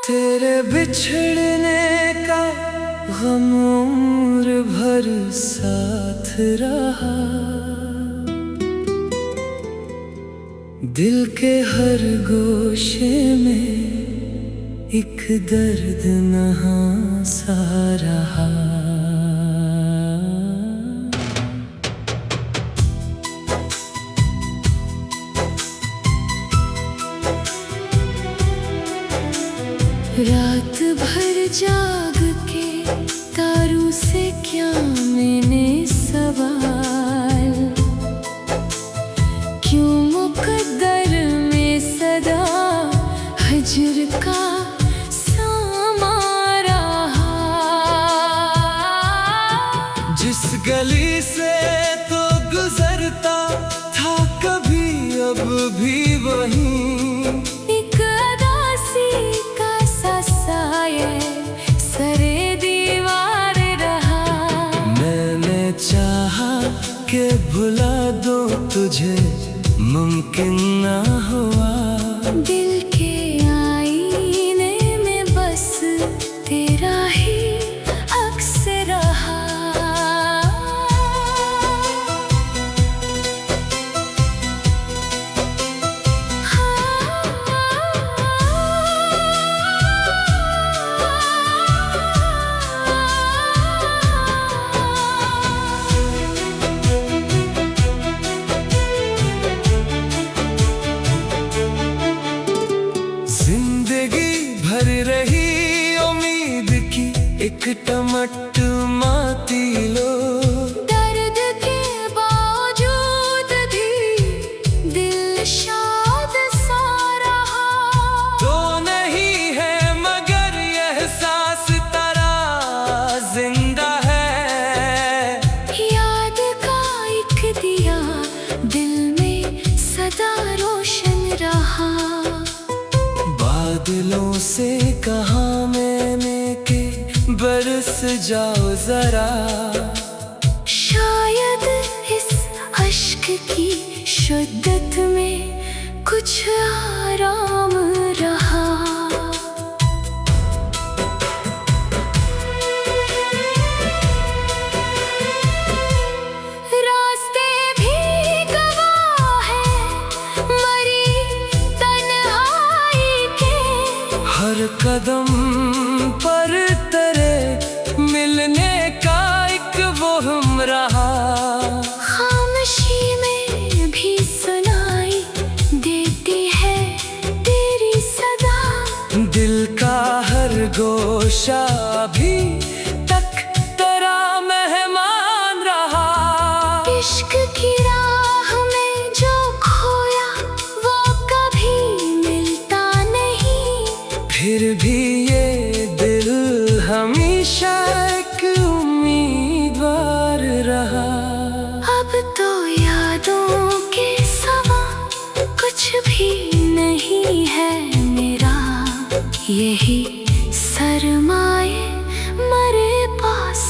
तेरे बिछड़ने का गम उम्र भर साथ रहा। दिल के हर गोशे में एक दर्द नहां सा रहा। रात भर जाग के तारों से क्या मैंने सवाल, क्यों मुकद्दर में सदा हजर का सामा रहा। जिस गली से तो गुजरता था कभी, अब भी वहीं सरे दीवार रहा। मैंने चाहा कि भुला दो तुझे, मुमकिन ना हुआ। दिल के आईने में बस तेरा ही अक्स रहा। भर रही उम्मीद की एक टमटमाती लो। दर्द के बावजूद भी दिल शाद सा रहा। तो नहीं है मगर यह एहसास तेरा जिंदा है। याद का एक दिया दिल में सदा रोशन रहा। बादलों से कहा मैंने कि बरस जाओ जरा। शायद इस अश्क की शिद्दत में कुछ आराम रहा। रास्ते भी गवाह है मरी तन्हाई के। हर कदम पर तेरे मिलने का एक वहम रहा। खामोशी में भी सुनाई देती है तेरी सदा। दिल का हर गोशा भी तक तेरा मेहमान रहा। इश्क की राह में जो खोया वो कभी मिलता नहीं। फिर भी ये दिल हमेशा एक उम्मीदवार रहा। अब तो यादों के सिवा कुछ भी नहीं है मेरा। यही सरमाए मेरे पास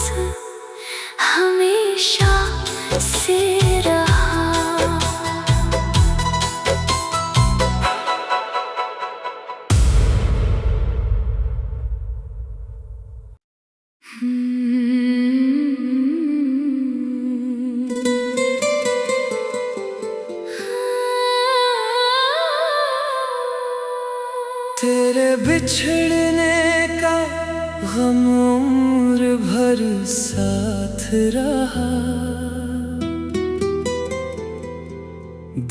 हमेशा से रहा। तेरे बिछड़ने का गम उम्र भर साथ रहा।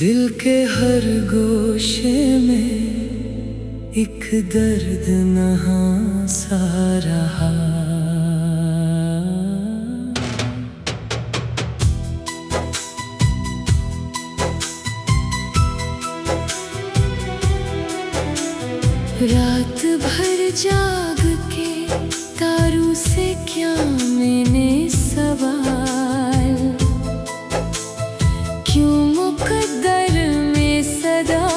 दिल के हर गोशे में एक दर्द नहां सा रहा। रात भर जाग के तारों से क्या मैंने सवाल, क्यों मुकद्दर में सदा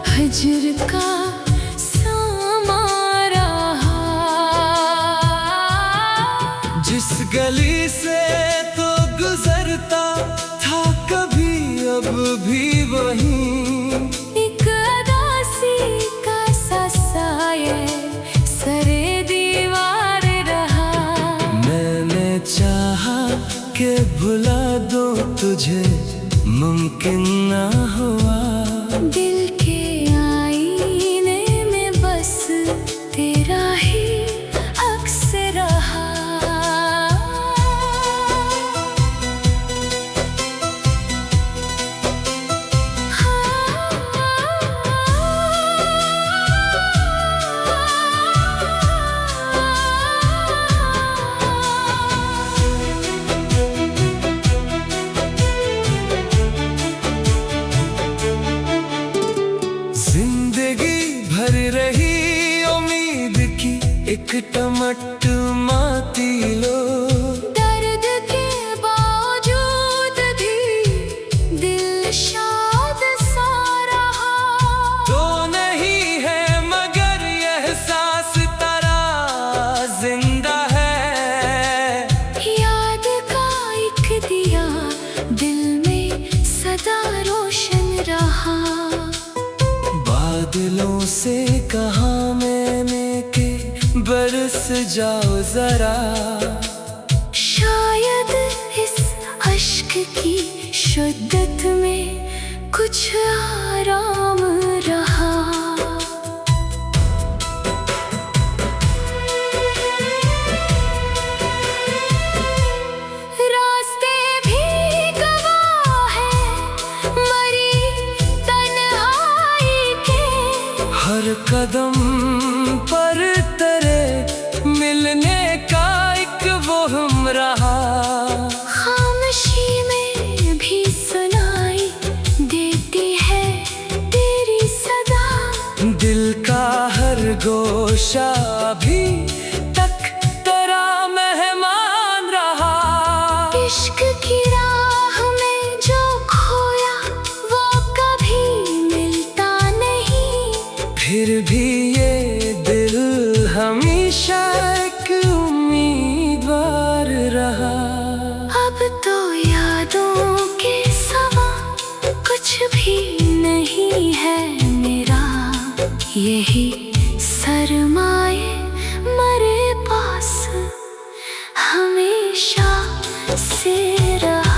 हजर का सामा रहा। जिस गली से तो गुजरता था कभी, अब भी वहीं एक अदासी का सा साये सरे दीवार रहा। मैंने चाहा कि भुला दो तुझे, मुमकिन ना हुआ। दिल के आईने में बस तेरा ही अक्स रहा। जिंदगी भर रही उम्मीद की एक टमटमाती लो। दर्द के बावजूद भी दिल शाद सा रहा। तो नहीं है मगर यह एहसास तेरा जिंदा है। याद का एक दिया दिल में सदा रोशन रहा। बादलों से कहा मैंने कि बरस जाओ जरा। शायद इस अश्क की शिद्दत में कुछ आराम रहा। रास्ते भी गवाह है मरी तन्हाई के। हर कदम पर तेरे मिलने का एक वहम रहा। खामोशी में भी सुनाई देती है तेरी सदा। दिल का हर गोशा भी तक तेरा मेहमान रहा। इश्क की राह में जो खोया वो कभी मिलता नहीं। फिर भी ये दिल हमेशा एक उम्मीदवार रहा। अब तो यादों के सिवा कुछ भी नहीं है मेरा। यही सरमाए मेरे पास हमेशा से रहा।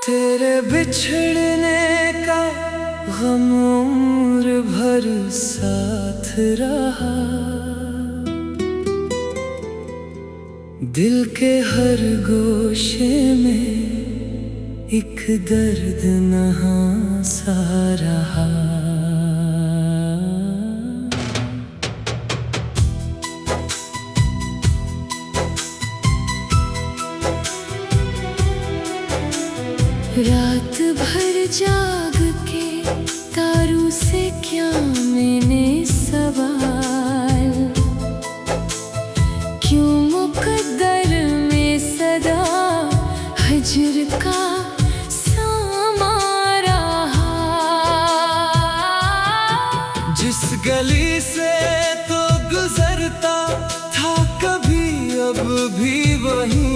तेरे बिछड़ने का गम उम्र भर साथ रहा। दिल के हर गोशे में एक दर्द नहा सा रहा। रात भर जाग के तारों से क्या मैंने सवाल। क्यों मुकद्दर में सदा हजर का सामा रहा। जिस गली से तो गुजरता था कभी, अब भी वहीं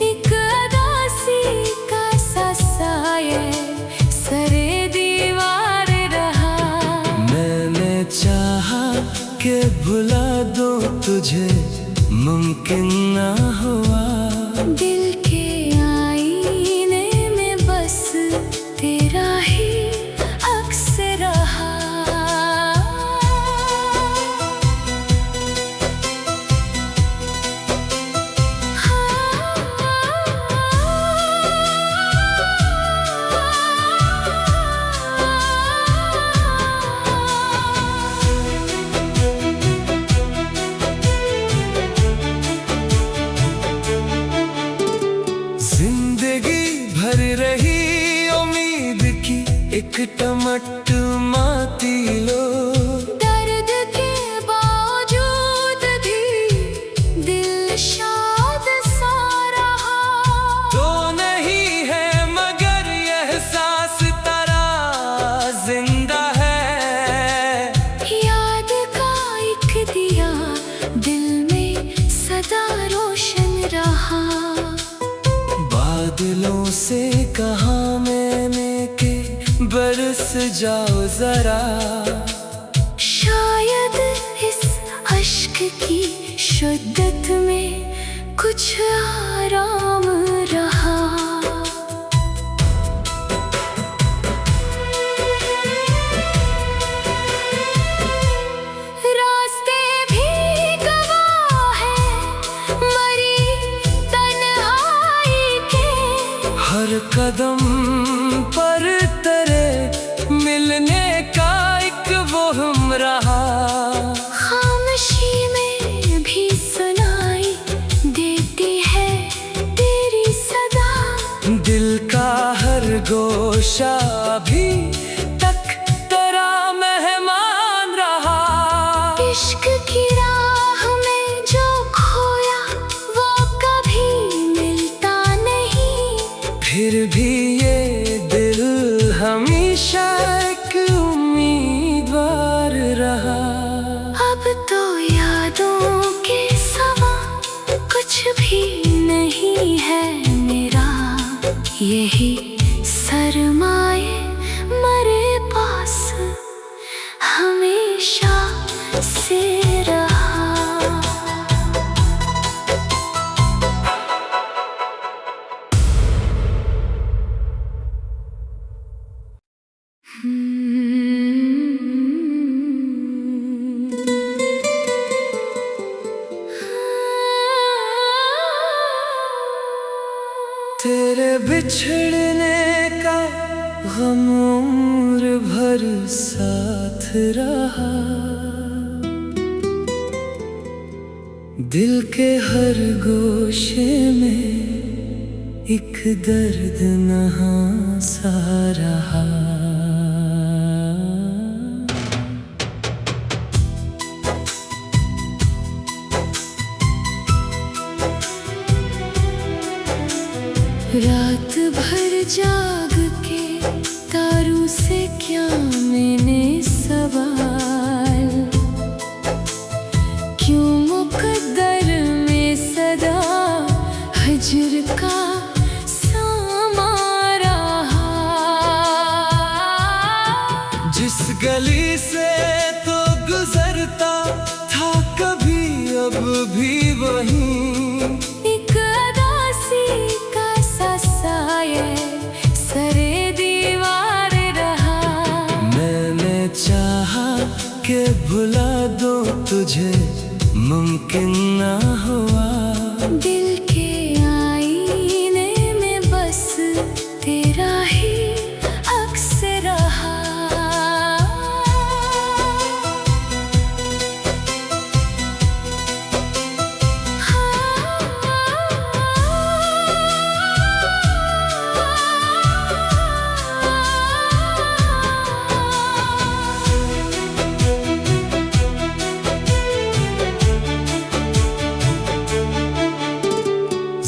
एक अदासी का सा साये सरे दीवार रहा। मैंने चाहा कि भुला दो तुझे, मुमकिन ना हुआ। दिल के आईने में बस तेरा ही अक्स रहा। एक टमटमाती लो। दर्द के जाओ जरा। शायद इस अश्क की शिद्दत में कुछ आराम रहा। रास्ते भी गवाह है मरी तन्हाई के। हर कदम पर तेरे मिलने का एक वहम रहा। खामोशी में भी सुनाई देती है तेरी सदा। दिल का हर गोशा भी तक तेरा मेहमान रहा। इश्क की राह में जो खोया वो कभी मिलता नहीं। फिर भी ये दिल हमेशा एक उम्मीदवार रहा। अब तो यादों के सवा कुछ भी नहीं है मेरा। यही सरमाए मेरे पास हमेशा से रहा। तेरे बिछड़ने का गम उम्र भर साथ रहा। दिल के हर गोशे में एक दर्द नहा सा रहा। रात भर जाग के तारों से क्या मैंने सवाल। क्यों मुकद्दर में सदा हजर का सामा रहा। जिस गली से तो गुजरता था कभी अब भी वहीं। एक अदासी का साये सरे दीवार रहा। मैंने चाहा कि भुला दो तुझे मुमकिन ना हुआ। दिल के आईने में बस तेरा ही अक्स रहा।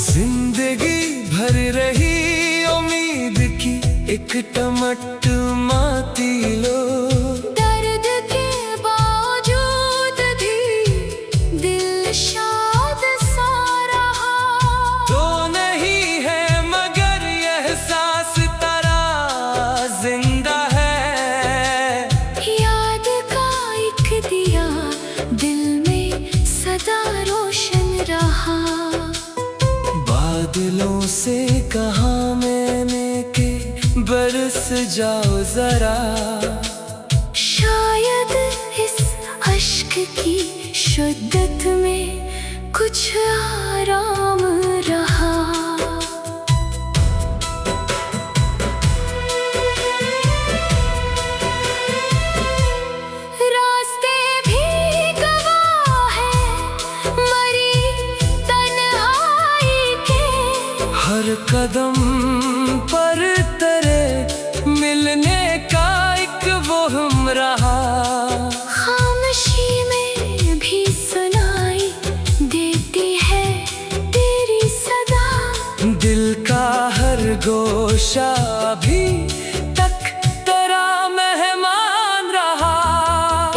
जिंदगी भर रही उम्मीद की एक टमटमाती लो। दर्द के बावजूद भी दिल शाद सा रहा। तो नहीं है मगर यह एहसास तेरा जिंदा है। याद का एक दिया दिल में सदा रोशन रहा। बादलों से कहा मैंने कि बरस जाओ जरा। शायद इस अश्क की शिद्दत में कुछ आराम रहा। रास्ते भी गवाह है मरी तन्हाई के। हर कदम पर तेरे मिलने का एक वहम रहा। खामोशी में भी सुनाई देती है तेरी सदा। दिल का हर गोशा भी तक तेरा मेहमान रहा।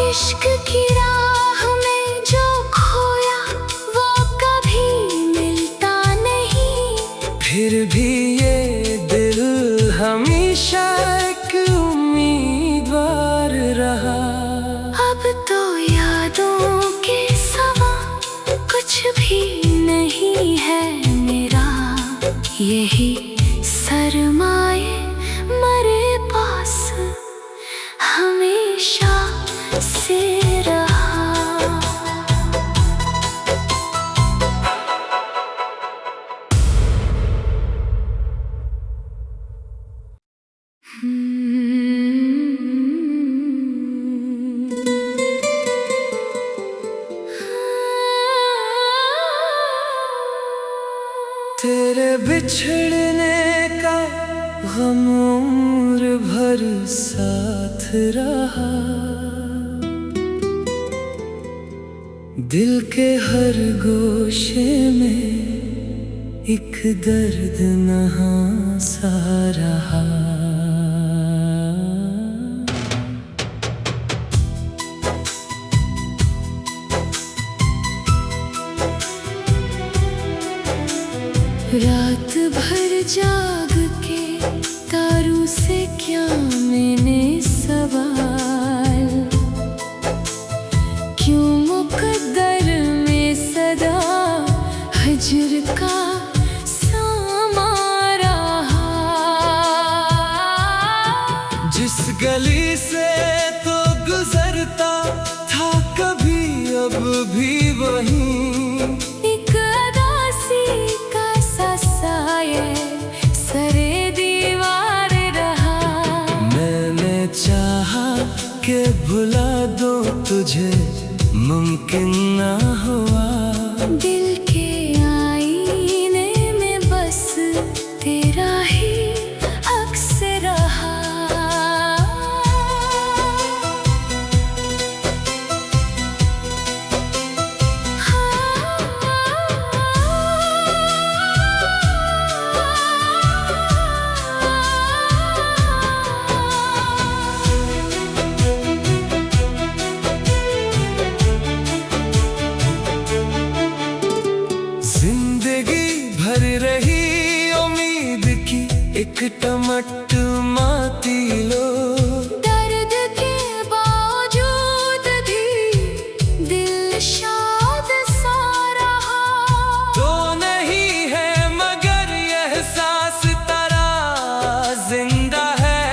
इश्क की राह में जो खोया वो कभी मिलता नहीं। फिर भी ये दिल हमेशा एक उम्मीद यही सरमाए मेरे पास हमेशा से रहा। तेरे बिछड़ने का गम उम्र भर साथ रहा। दिल के हर गोशे में एक दर्द नहां सा रहा। रात भर जाग के तारों से क्या मैंने सवाल, क्यों मुकद्दर में सदा हजर का सामा रहा। जिस गली से तो गुजरता था कभी अब भी वहीं सरे दीवार रहा। मैंने चाहा कि भुला दो तुझे, मुमकिन ना हुआ। दिल के आईने में बस तेरा ही अक्स रहा। जिंदगी भर रही उम्मीद की एक टमटमाती लो। दर्द के बावजूद भी दिल शाद सा रहा। तो नहीं है मगर यह एहसास तेरा जिंदा है।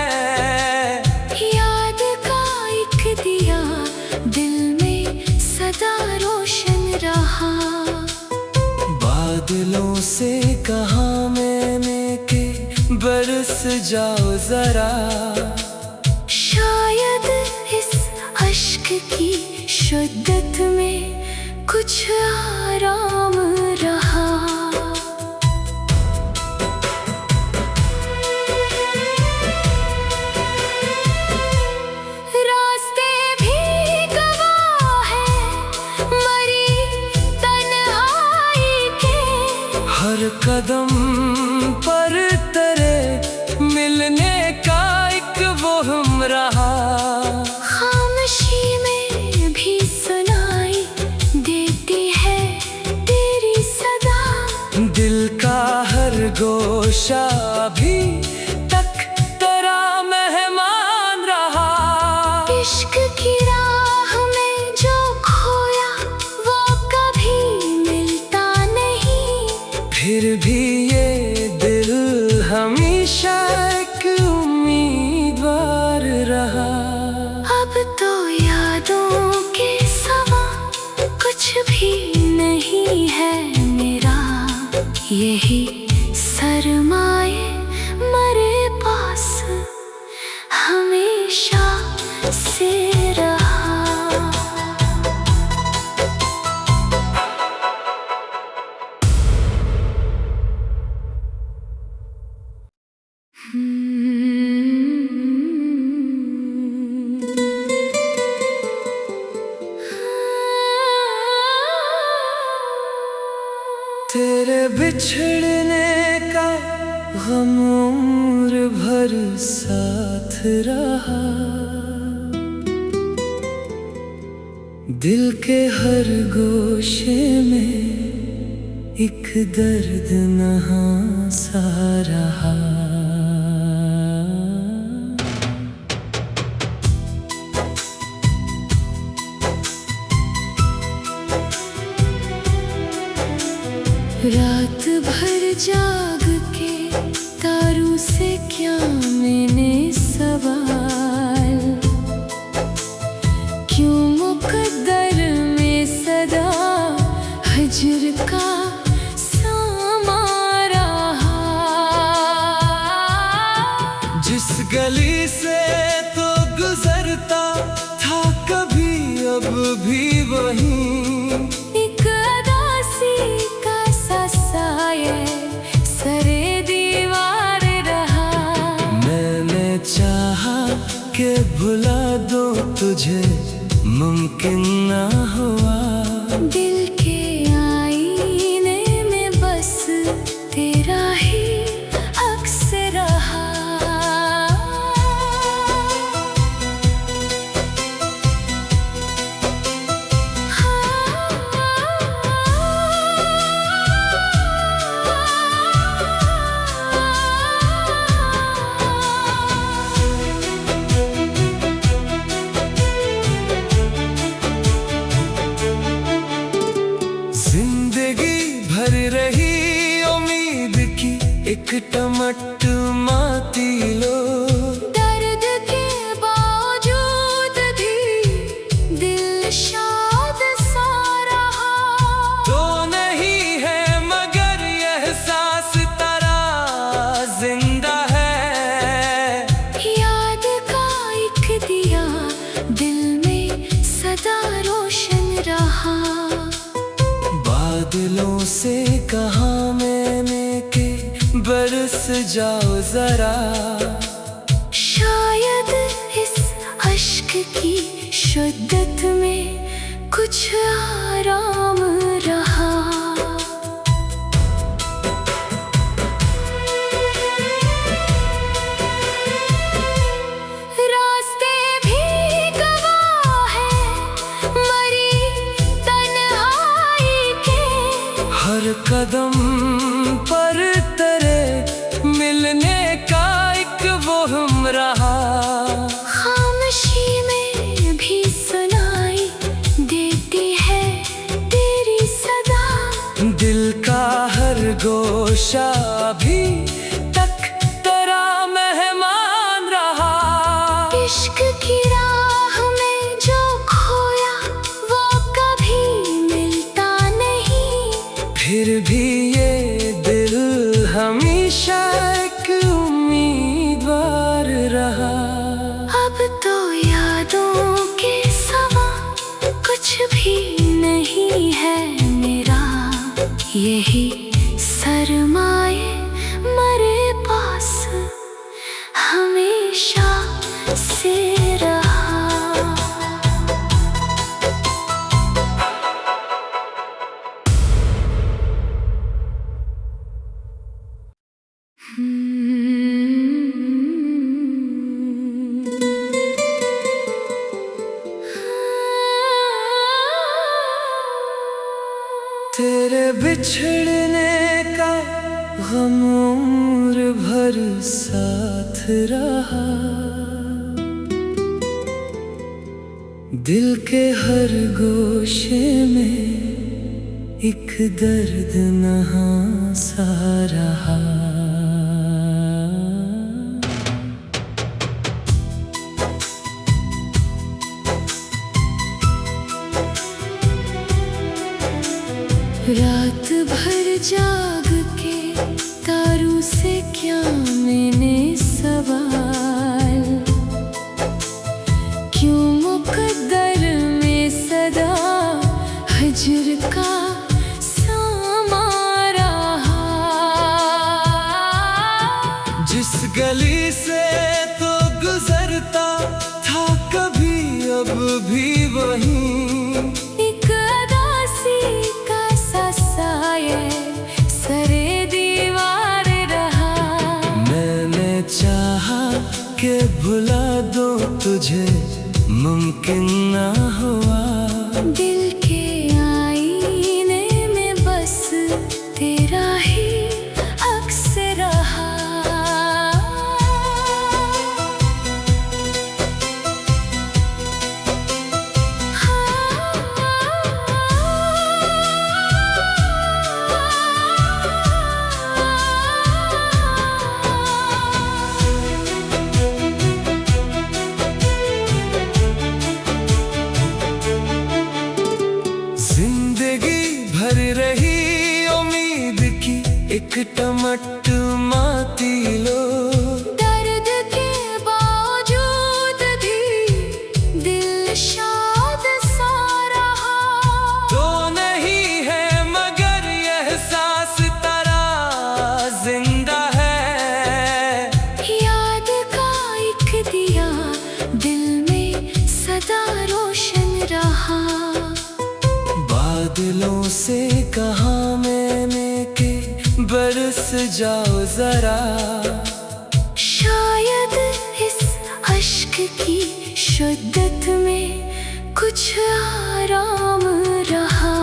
याद का एक दिया दिल में सदा रोशन रहा। बादलों से कहा मैंने कि बरस जाओ जरा। शायद इस अश्क की शिद्दत में कुछ आराम रहा। रास्ते भी गवाह है मरी तन्हाई के। हर कदम पर तेरे मिलने का एक वहम रहा। खामोशी में भी सुनाई देती है तेरी सदा। दिल का हर गोशा भी तक तेरा मेहमान रहा। इश्क की राह में जो खोया वो कभी मिलता नहीं। फिर भी ये दिल हमेशा एक उम्मीदवार रहा। अब तो यादों के सिवा कुछ भी नहीं है मेरा। यही सरमाए मेरे पास हमेशा से रहा। तेरे बिछड़ने का गम उम्र भर साथ रहा। दिल के हर गोशे में एक दर्द नहां सा रहा। रात भर जाग के तारों से क्या मैंने सवाल, क्यों मुकद्दर में सदा हजर का सामा रहा। जिस गली से तो गुजरता था कभी, अब भी वहीं एक अदासी का सा साया सरे दीवार रहा। मैंने चाहा कि भुला दो तुझे, मुमकिन ना हुआ। दिल के आईने में बस तेरा ही अक्स रहा। जिंदगी भर रही उम्मीद की एक टमटमाती लो। दर्द के बावजूद भी दिल शाद सा रहा। तो नहीं है मगर यह एहसास तेरा जिंदा है। याद का एक दिया दिल में सदा रोशन रहा। बादलों से कहा मैंने कि बरस जाओ जरा। शायद इस अश्क की शिद्दत में कुछ आराम रहा। रास्ते भी गवाह है मरी तन्हाई के। हर कदम पर तेरे मिलने का एक वहम रहा। खामोशी में भी सुनाई देती है तेरी सदा। दिल का हर गोशा भी तक तेरा मेहमान रहा। इश्क की राह में जो खोया वो कभी मिलता नहीं। फिर भी ये दिल हमेशा एक उम्मीदवार रहा। अब तो यादों के सिवा कुछ भी नहीं है मेरा। यही सरमाए मेरे पास हमेशा से रहा। तेरे बिछड़ने का गम उम्र भर साथ रहा। दिल के हर गोशे में एक दर्द नहां सा रहा। रात भर जाग के तारों से क्या मैंने सवाल, क्यों मुकद्दर में सदा हजर का सामा रहा। जिस गली से तो गुजरता था कभी, अब भी वहीं एक अदासी का सा साया सरे दीवार रहा। मैंने चाहा कि भुला दो तुझे, मुमकिन ना हुआ। दिल के आईने में बस तेरा ही अक्स रहा। भर रही उम्मीद की एक टमटमाती लो। दर्द के बावजूद भी दिल शाद सा रहा। तो नहीं है मगर यह एहसास तेरा जिंदा है। याद का एक दिया दिल में सदा रोशन रहा। बादलों से कहा मैंने कि बरस जाओ जरा। शायद इस अश्क की शिद्दत में कुछ आराम रहा।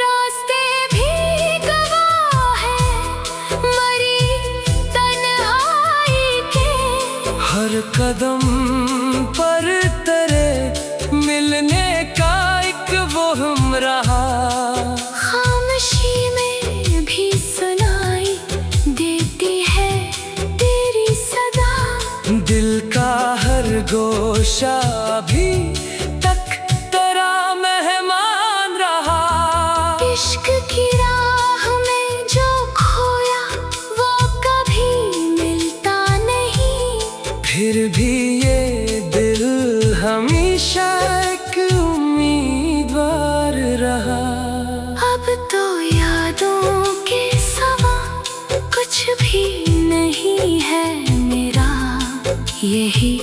रास्ते भी गवाह है मरी तन्हाई के। हर कदम पर तेरे मिलने का एक वहम रहा। खामोशी में भी सुनाई देती है तेरी सदा। दिल का हर गोशा भी तक तेरा मेहमान रहा। इश्क की राह में जो खोया वो कभी मिलता नहीं। फिर भी ये दिल हमेशा एक उम्मीदवार रहा। अब तो यादों के सिवा कुछ भी नहीं है मेरा। यही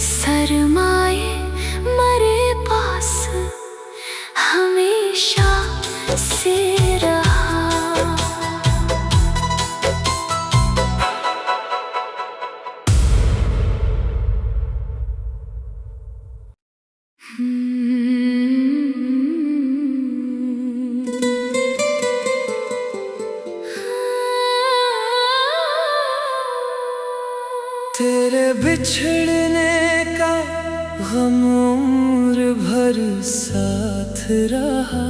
सरमाए मेरे पास हमेशा से रहा। तेरे बिछड़ने का गम उम्र भर साथ रहा।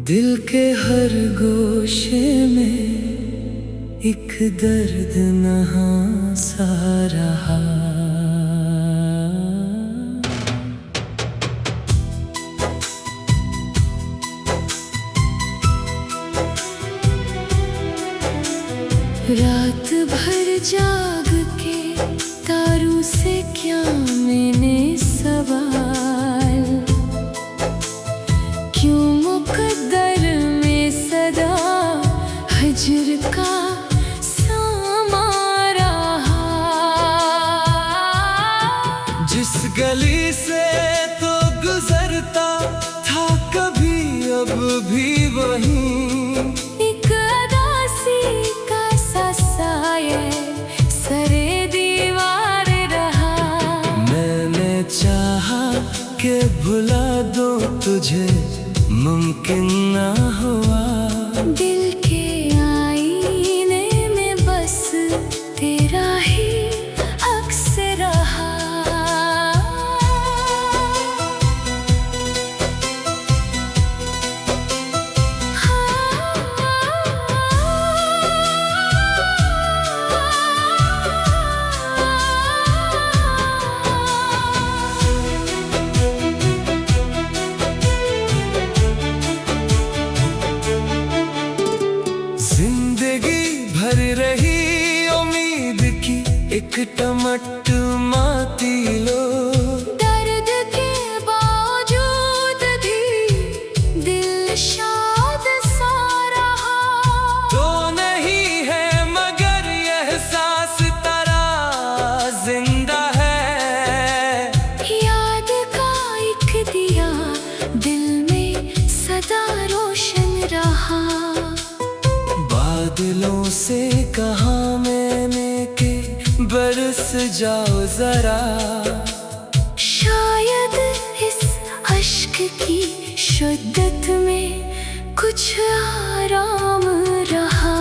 दिल के हर गोशे में एक दर्द नहा सा रहा। रात भर जाग के तारों से क्या मैंने सवाल। क्यों मुकद्दर में सदा हजर का सामा रहा। जिस गली से तो गुजरता था कभी अब भी वहीं। एक अदासी का साया सरे दीवार रहा। मैंने चाहा कि भुला दो तुझे मुमकिन ना हुआ। दिल के आईने में बस तेरा ही अक्स रहा। जिंदगी भर रही उम्मीद की एक टमटमाती लो। दर्द के बावजूद भी दिल शाद सा रहा। तो नहीं है मगर यह एहसास तेरा जिंदा है। याद का एक दिया दिल में सदा रोशन रहा। बादलों से कहा मैंने कि बरस जाओ जरा। शायद इस अश्क की शिद्दत में कुछ आराम रहा।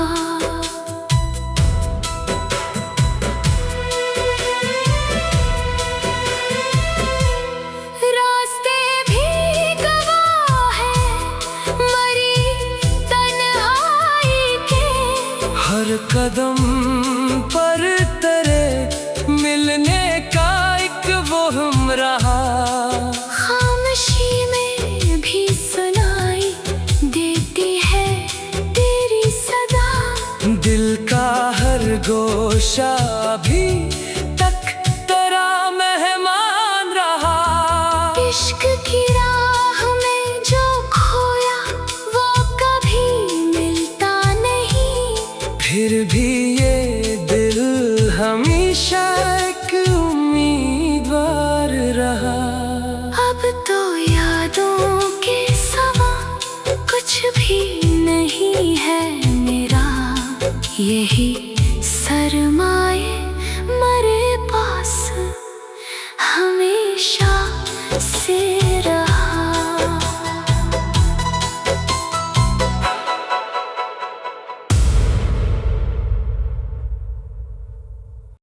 रास्ते भी गवाह है मरी तन्हाई के। हर कदम पर तेरे मिलने का एक वहम रहा। खामोशी में भी सुनाई देती है तेरी सदा। दिल का हर गोशा भी तक तेरा मेहमान रहा। इश्क की राह में जो खोया वो कभी मिलता नहीं। फिर भी ये दिल हमेशा एक उम्मीदवार रहा। अब तो यादों के सिवा कुछ भी नहीं है मेरा, यही